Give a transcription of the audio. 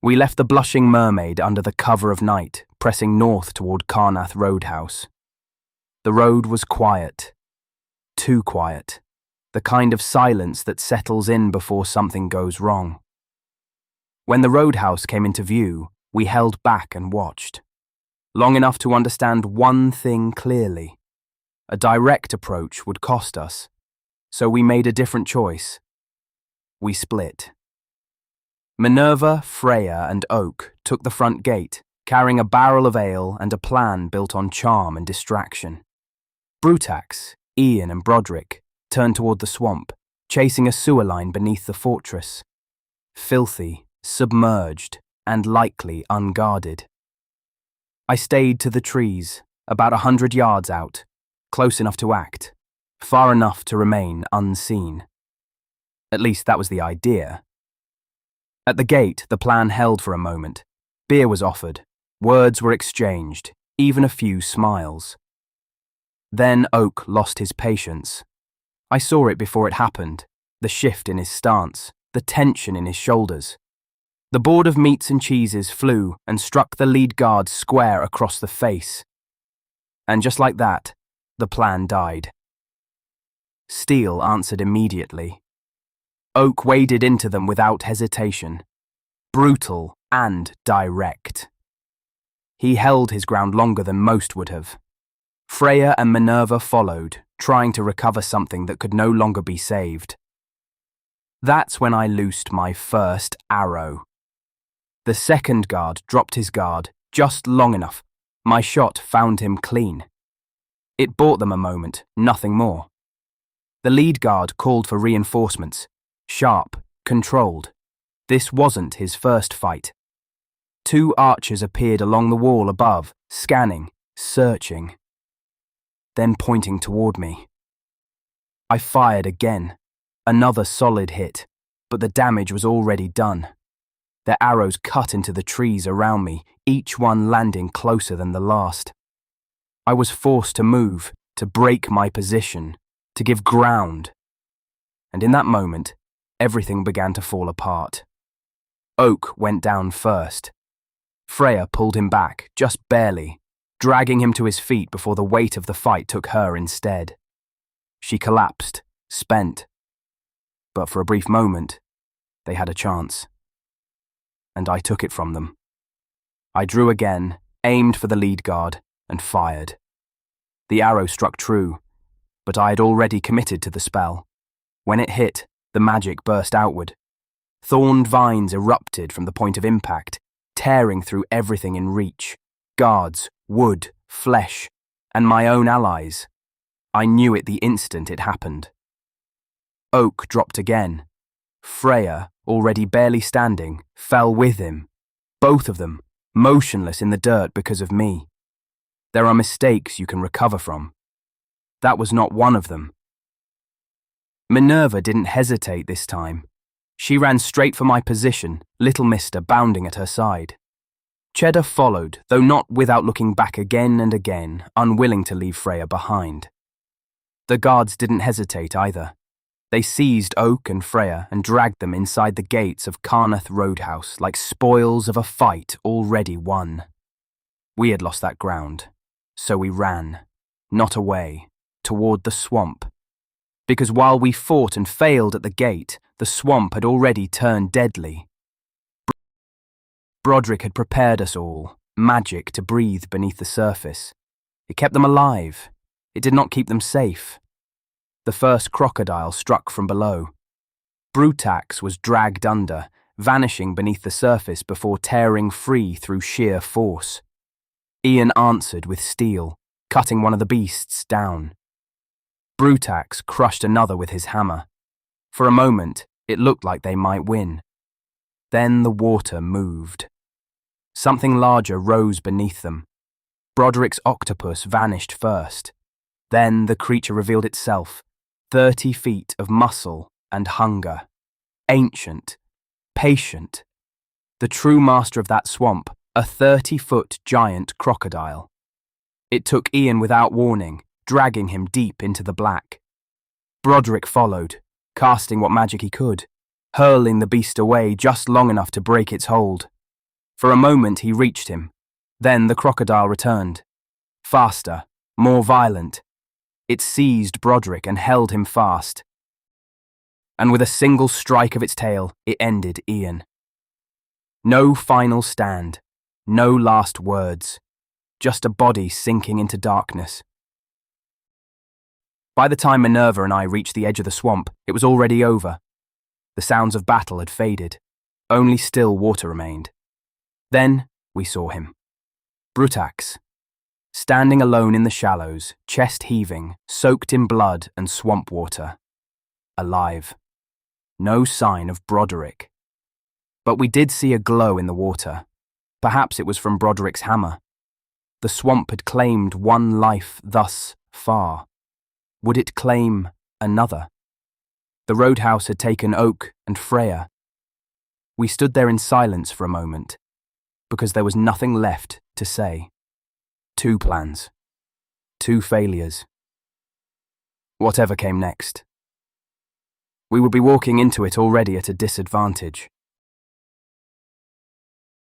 We left the blushing mermaid under the cover of night, pressing north toward Carnath Roadhouse. The road was quiet. Too quiet. The kind of silence that settles in before something goes wrong. When the roadhouse came into view, we held back and watched. Long enough to understand one thing clearly. A direct approach would cost us, so we made a different choice. We split. Minerva, Freya, and Oak took the front gate, carrying a barrel of ale and a plan built on charm and distraction. Broderick, Ian, and Broderick turned toward the swamp, chasing a sewer line beneath the fortress. Filthy, submerged, and likely unguarded. I stayed to the trees, about 100 yards out, close enough to act, far enough to remain unseen. At least that was the idea. At the gate, the plan held for a moment. Beer was offered, words were exchanged, even a few smiles. Then Oak lost his patience. I saw it before it happened, the shift in his stance, the tension in his shoulders. The board of meats and cheeses flew and struck the lead guard square across the face. And just like that, the plan died. Steel answered immediately. Oak waded into them without hesitation. Brutal and direct. He held his ground longer than most would have. Freya and Minerva followed, trying to recover something that could no longer be saved. That's when I loosed my first arrow. The second guard dropped his guard just long enough. My shot found him clean. It bought them a moment, nothing more. The lead guard called for reinforcements. Sharp, controlled. This wasn't his first fight. 2 archers appeared along the wall above, scanning, searching, then pointing toward me. I fired again. Another solid hit, but the damage was already done. Their arrows cut into the trees around me, each one landing closer than the last. I was forced to move, to break my position, to give ground. And in that moment, everything began to fall apart. Oak went down first. Freya pulled him back, just barely, dragging him to his feet before the weight of the fight took her instead. She collapsed, spent. But for a brief moment, they had a chance. And I took it from them. I drew again, aimed for the lead guard, and fired. The arrow struck true, but I had already committed to the spell. When it hit, the magic burst outward. Thorned vines erupted from the point of impact, tearing through everything in reach. Guards, wood, flesh, and my own allies. I knew it the instant it happened. Oak dropped again. Freya, already barely standing, fell with him. Both of them, motionless in the dirt because of me. There are mistakes you can recover from. That was not one of them. Minerva didn't hesitate this time. She ran straight for my position, little mister bounding at her side. Cheddar followed, though not without looking back again and again, unwilling to leave Freya behind. The guards didn't hesitate either. They seized Oak and Freya and dragged them inside the gates of Carnath Roadhouse like spoils of a fight already won. We had lost that ground, so we ran, not away, toward the swamp. Because while we fought and failed at the gate, the swamp had already turned deadly. Broderick had prepared us all, magic to breathe beneath the surface. It kept them alive. It did not keep them safe. The first crocodile struck from below. Broderick was dragged under, vanishing beneath the surface before tearing free through sheer force. Ian answered with steel, cutting one of the beasts down. Broderick crushed another with his hammer. For a moment, it looked like they might win. Then the water moved. Something larger rose beneath them. Broderick's octopus vanished first. Then the creature revealed itself, 30 feet of muscle and hunger. Ancient, patient. The true master of that swamp, a 30-foot giant crocodile. It took Ian without warning, dragging him deep into the black. Broderick followed, casting what magic he could, hurling the beast away just long enough to break its hold. For a moment he reached him. Then the crocodile returned. Faster, more violent. It seized Broderick and held him fast. And with a single strike of its tail, it ended Ian. No final stand, no last words, just a body sinking into darkness. By the time Minerva and I reached the edge of the swamp, it was already over. The sounds of battle had faded. Only still water remained. Then we saw him. Brutax, standing alone in the shallows, chest heaving, soaked in blood and swamp water. Alive. No sign of Broderick. But we did see a glow in the water. Perhaps it was from Broderick's hammer. The swamp had claimed one life thus far. Would it claim another? The roadhouse had taken Oak and Freya. We stood there in silence for a moment, because there was nothing left to say. 2 plans. 2 failures. Whatever came next. We would be walking into it already at a disadvantage.